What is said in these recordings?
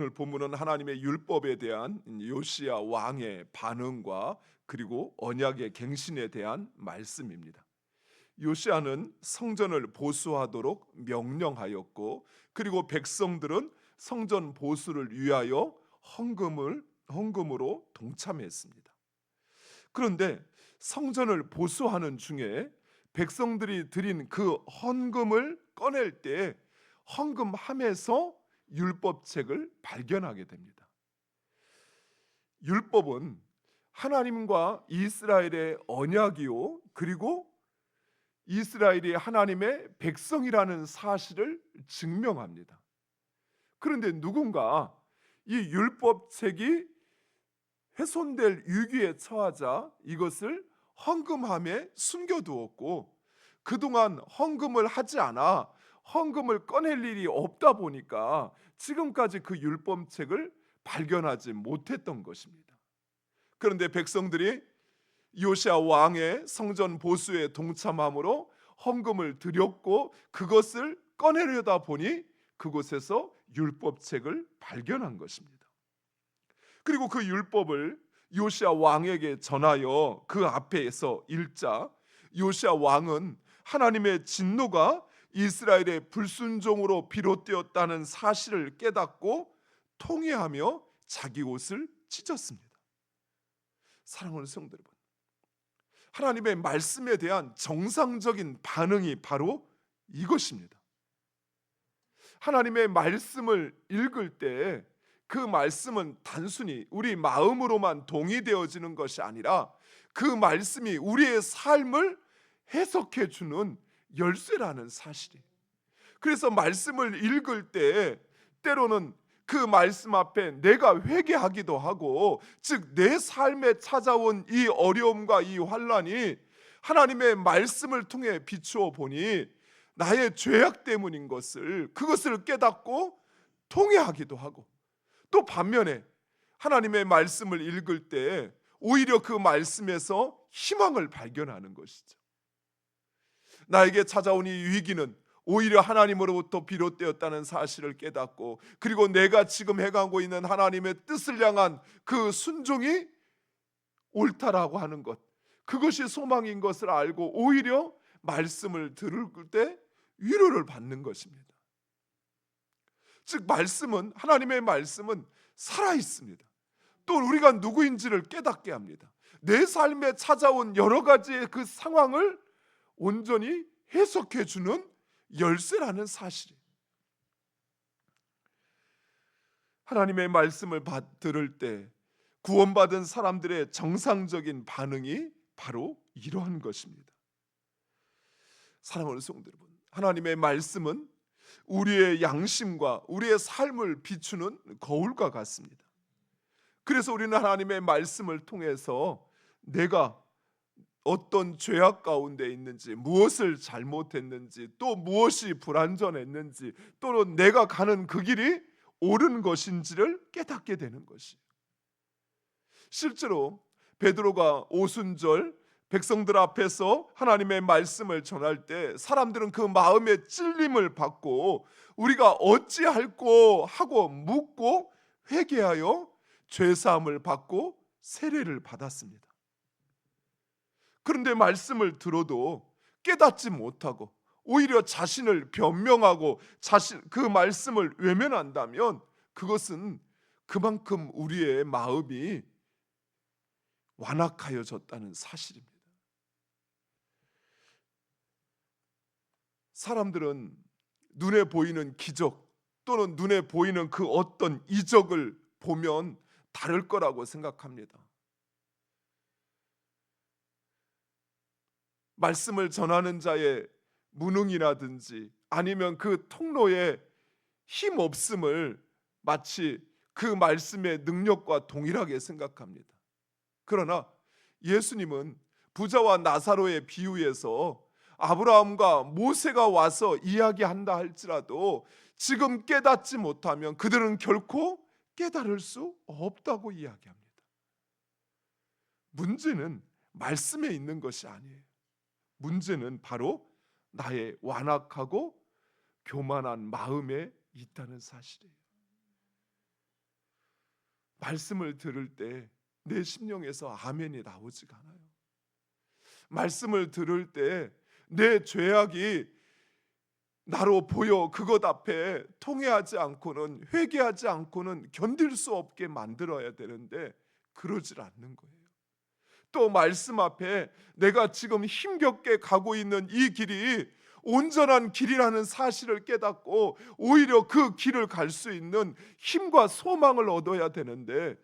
오늘 본문은 하나님의 율법에 대한 요시야 왕의 반응과 그리고 언약의 갱신에 대한 말씀입니다. 요시야는 성전을 보수하도록 명령하였고, 그리고 백성들은 성전 보수를 위하여 헌금으로 동참했습니다. 그런데 성전을 보수하는 중에 백성들이 드린 그 헌금을 꺼낼 때 헌금함에서 율법책을 발견하게 됩니다. 율법은 하나님과 이스라엘의 언약이요, 그리고 이스라엘이 하나님의 백성이라는 사실을 증명합니다. 그런데 누군가 이 율법책이 훼손될 위기에 처하자 이것을 헌금함에 숨겨두었고, 그동안 헌금을 하지 않아 헌금을 꺼낼 일이 없다 보니까 지금까지 그 율법책을 발견하지 못했던 것입니다. 그런데 백성들이 요시야 왕의 성전 보수에 동참함으로 헌금을 드렸고, 그것을 꺼내려다 보니 그곳에서 율법책을 발견한 것입니다. 그리고 그 율법을 요시야 왕에게 전하여 그 앞에서 읽자 요시야 왕은 하나님의 진노가 이스라엘의 불순종으로 비롯되었다는 사실을 깨닫고 통회하며 자기 옷을 찢었습니다. 사랑하는 성도 여러분, 하나님의 말씀에 대한 정상적인 반응이 바로 이것입니다. 하나님의 말씀을 읽을 때 그 말씀은 단순히 우리 마음으로만 동의되어지는 것이 아니라 그 말씀이 우리의 삶을 해석해 주는 열쇠라는 사실이에요. 그래서 말씀을 읽을 때 때로는 그 말씀 앞에 내가 회개하기도 하고, 즉 내 삶에 찾아온 이 어려움과 이 환난이 하나님의 말씀을 통해 비추어 보니 나의 죄악 때문인 것을, 그것을 깨닫고 통회하기도 하고, 또 반면에 하나님의 말씀을 읽을 때 오히려 그 말씀에서 희망을 발견하는 것이죠. 나에게 찾아온 이 위기는 오히려 하나님으로부터 비롯되었다는 사실을 깨닫고, 그리고 내가 지금 해가고 있는 하나님의 뜻을 향한 그 순종이 옳다라고 하는 것, 그것이 소망인 것을 알고 오히려 말씀을 들을 때 위로를 받는 것입니다. 즉 말씀은, 하나님의 말씀은 살아 있습니다. 또 우리가 누구인지를 깨닫게 합니다. 내 삶에 찾아온 여러 가지의 그 상황을 온전히 해석해 주는 열쇠라는 사실이에요. 하나님의 말씀을 들을 때 구원받은 사람들의 정상적인 반응이 바로 이러한 것입니다. 사랑하는 성도 여러분, 하나님의 말씀은 우리의 양심과 우리의 삶을 비추는 거울과 같습니다. 그래서 우리는 하나님의 말씀을 통해서 내가 어떤 죄악 가운데 있는지, 무엇을 잘못했는지, 또 무엇이 불완전했는지, 또는 내가 가는 그 길이 옳은 것인지를 깨닫게 되는 것이에요. 실제로 베드로가 오순절 백성들 앞에서 하나님의 말씀을 전할 때 사람들은 그 마음의 찔림을 받고 우리가 어찌할꼬 하고 묻고 회개하여 죄사함을 받고 세례를 받았습니다. 그런데 말씀을 들어도 깨닫지 못하고 오히려 자신을 변명하고 그 말씀을 외면한다면 그것은 그만큼 우리의 마음이 완악하여졌다는 사실입니다. 사람들은 눈에 보이는 기적 또는 눈에 보이는 그 어떤 이적을 보면 다를 거라고 생각합니다. 말씀을 전하는 자의 무능이라든지 아니면 그 통로의 힘 없음을 마치 그 말씀의 능력과 동일하게 생각합니다. 그러나 예수님은 부자와 나사로의 비유에서 아브라함과 모세가 와서 이야기한다 할지라도 지금 깨닫지 못하면 그들은 결코 깨달을 수 없다고 이야기합니다. 문제는 말씀에 있는 것이 아니에요. 문제는 바로 나의 완악하고 교만한 마음에 있다는 사실이에요. 말씀을 들을 때 내 심령에서 아멘이 나오지가 않아요. 말씀을 들을 때 내 죄악이 나로 보여 그것 앞에 통회하지 않고는, 회개하지 않고는 견딜 수 없게 만들어야 되는데 그러질 않는 거예요. 또 말씀 앞에 내가 지금 힘겹게 가고 있는 이 길이 온전한 길이라는 사실을 깨닫고 오히려 그 길을 갈 수 있는 힘과 소망을 얻어야 되는데,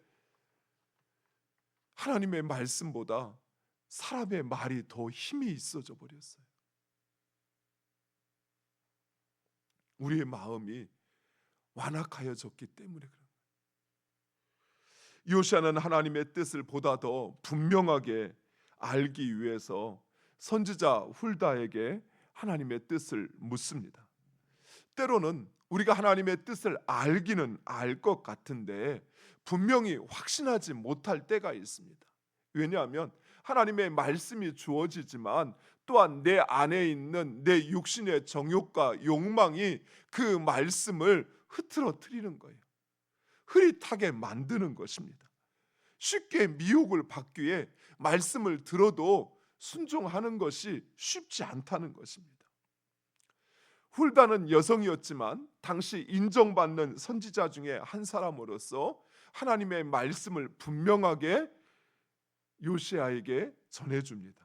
하나님의 말씀보다 사람의 말이 더 힘이 있어져 버렸어요. 우리의 마음이 완악하여졌기 때문에 그런 거예요. 요시아는 하나님의 뜻을 보다 더 분명하게 알기 위해서 선지자 훌다에게 하나님의 뜻을 묻습니다. 때로는 우리가 하나님의 뜻을 알기는 알 것 같은데 분명히 확신하지 못할 때가 있습니다. 왜냐하면 하나님의 말씀이 주어지지만 또한 내 안에 있는 내 육신의 정욕과 욕망이 그 말씀을 흐트러뜨리는 거예요. 흐릿하게 만드는 것입니다. 쉽게 미혹을 받기 위해 말씀을 들어도 순종하는 것이 쉽지 않다는 것입니다. 훌다는 여성이었지만 당시 인정받는 선지자 중에 한 사람으로서 하나님의 말씀을 분명하게 요시아에게 전해줍니다.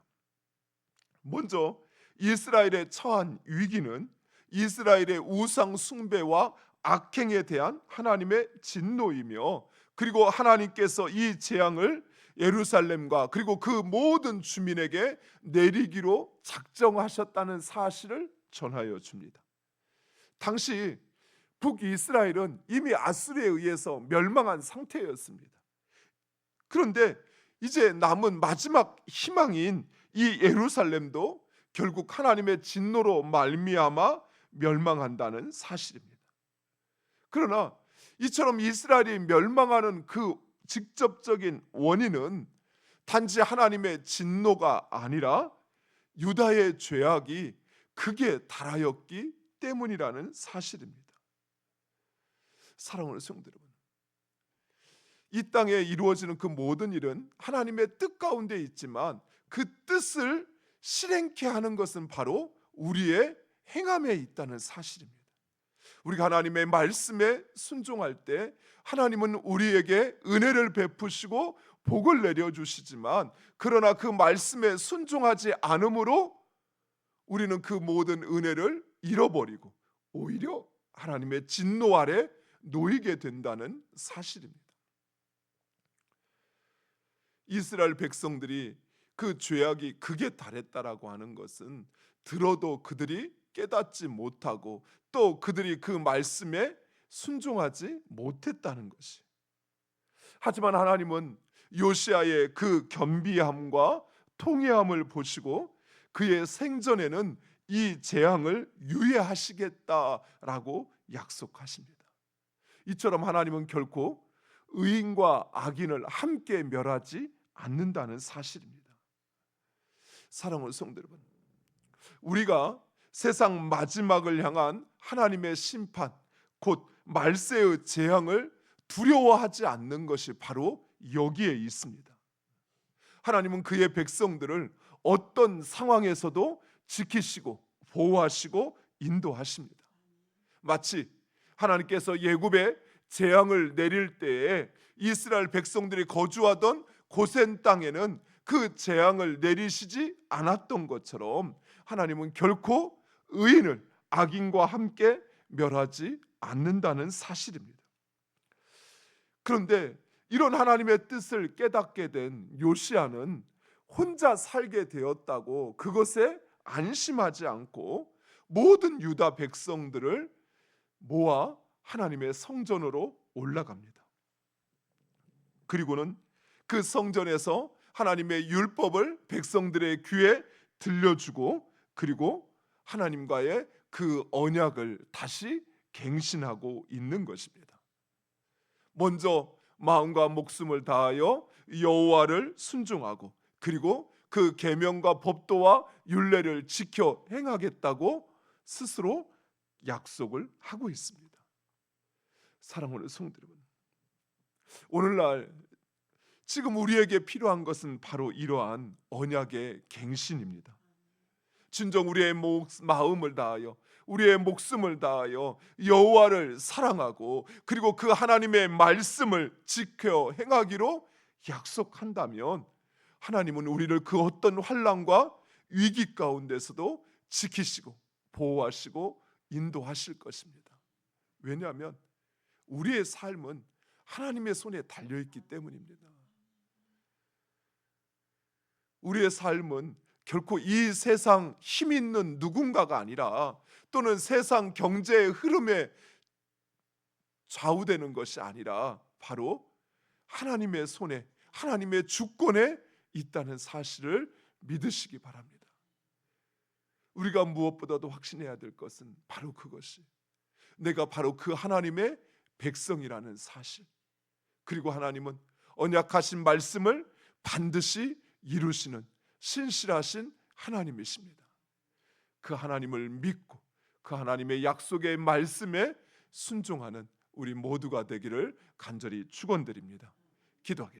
먼저 이스라엘의 처한 위기는 이스라엘의 우상 숭배와 악행에 대한 하나님의 진노이며, 그리고 하나님께서 이 재앙을 예루살렘과 그리고 그 모든 주민에게 내리기로 작정하셨다는 사실을 전하여 줍니다. 당시 북이스라엘은 이미 아수르에 의해서 멸망한 상태였습니다. 그런데 이제 남은 마지막 희망인 이 예루살렘도 결국 하나님의 진노로 말미암아 멸망한다는 사실입니다. 그러나 이처럼 이스라엘이 멸망하는 그 직접적인 원인은 단지 하나님의 진노가 아니라 유다의 죄악이 극에 달하였기 때문이라는 사실입니다. 사랑하는 성도 여러분, 이 땅에 이루어지는 그 모든 일은 하나님의 뜻 가운데 있지만 그 뜻을 실행케 하는 것은 바로 우리의 행함에 있다는 사실입니다. 우리가 하나님의 말씀에 순종할 때 하나님은 우리에게 은혜를 베푸시고 복을 내려주시지만, 그러나 그 말씀에 순종하지 않으므로 우리는 그 모든 은혜를 잃어버리고 오히려 하나님의 진노 아래 놓이게 된다는 사실입니다. 이스라엘 백성들이 그 죄악이 극에 달했다라고 하는 것은 들어도 그들이 깨닫지 못하고 또 그들이 그 말씀에 순종하지 못했다는 것이. 하지만 하나님은 요시아의 그 겸비함과 통회함을 보시고 그의 생전에는 이 재앙을 유예하시겠다라고 약속하십니다. 이처럼 하나님은 결코 의인과 악인을 함께 멸하지 않는다는 사실입니다. 사랑하는 성도 여러분, 우리가 세상 마지막을 향한 하나님의 심판, 곧 말세의 재앙을 두려워하지 않는 것이 바로 여기에 있습니다. 하나님은 그의 백성들을 어떤 상황에서도 지키시고 보호하시고 인도하십니다. 마치 하나님께서 예굽에 재앙을 내릴 때에 이스라엘 백성들이 거주하던 고센 땅에는 그 재앙을 내리시지 않았던 것처럼 하나님은 결코 의인을 악인과 함께 멸하지 않는다는 사실입니다. 그런데 이런 하나님의 뜻을 깨닫게 된 요시아는 혼자 살게 되었다고 그것에 안심하지 않고 모든 유다 백성들을 모아 하나님의 성전으로 올라갑니다. 그리고는 그 성전에서 하나님의 율법을 백성들의 귀에 들려주고, 그리고 하나님과의 그 언약을 다시 갱신하고 있는 것입니다. 먼저 마음과 목숨을 다하여 여호와를 순종하고, 그리고 그 계명과 법도와 율례를 지켜 행하겠다고 스스로 약속을 하고 있습니다. 사랑하는 성도 여러분, 오늘날 지금 우리에게 필요한 것은 바로 이러한 언약의 갱신입니다. 진정 우리의 마음을 다하여 우리의 목숨을 다하여 여호와를 사랑하고 그리고 그 하나님의 말씀을 지켜 행하기로 약속한다면 하나님은 우리를 그 어떤 환난과 위기 가운데서도 지키시고 보호하시고 인도하실 것입니다. 왜냐하면 우리의 삶은 하나님의 손에 달려있기 때문입니다. 우리의 삶은 결코 이 세상 힘 있는 누군가가 아니라 또는 세상 경제의 흐름에 좌우되는 것이 아니라 바로 하나님의 손에 하나님의 주권에 있다는 사실을 믿으시기 바랍니다. 우리가 무엇보다도 확신해야 될 것은 바로 그것이 내가 바로 그 하나님의 백성이라는 사실, 그리고 하나님은 언약하신 말씀을 반드시 이루시는 신실하신 하나님이십니다. 그 하나님을 믿고 그 하나님의 약속의 말씀에 순종하는 우리 모두가 되기를 간절히 축원드립니다. 기도하겠습니다.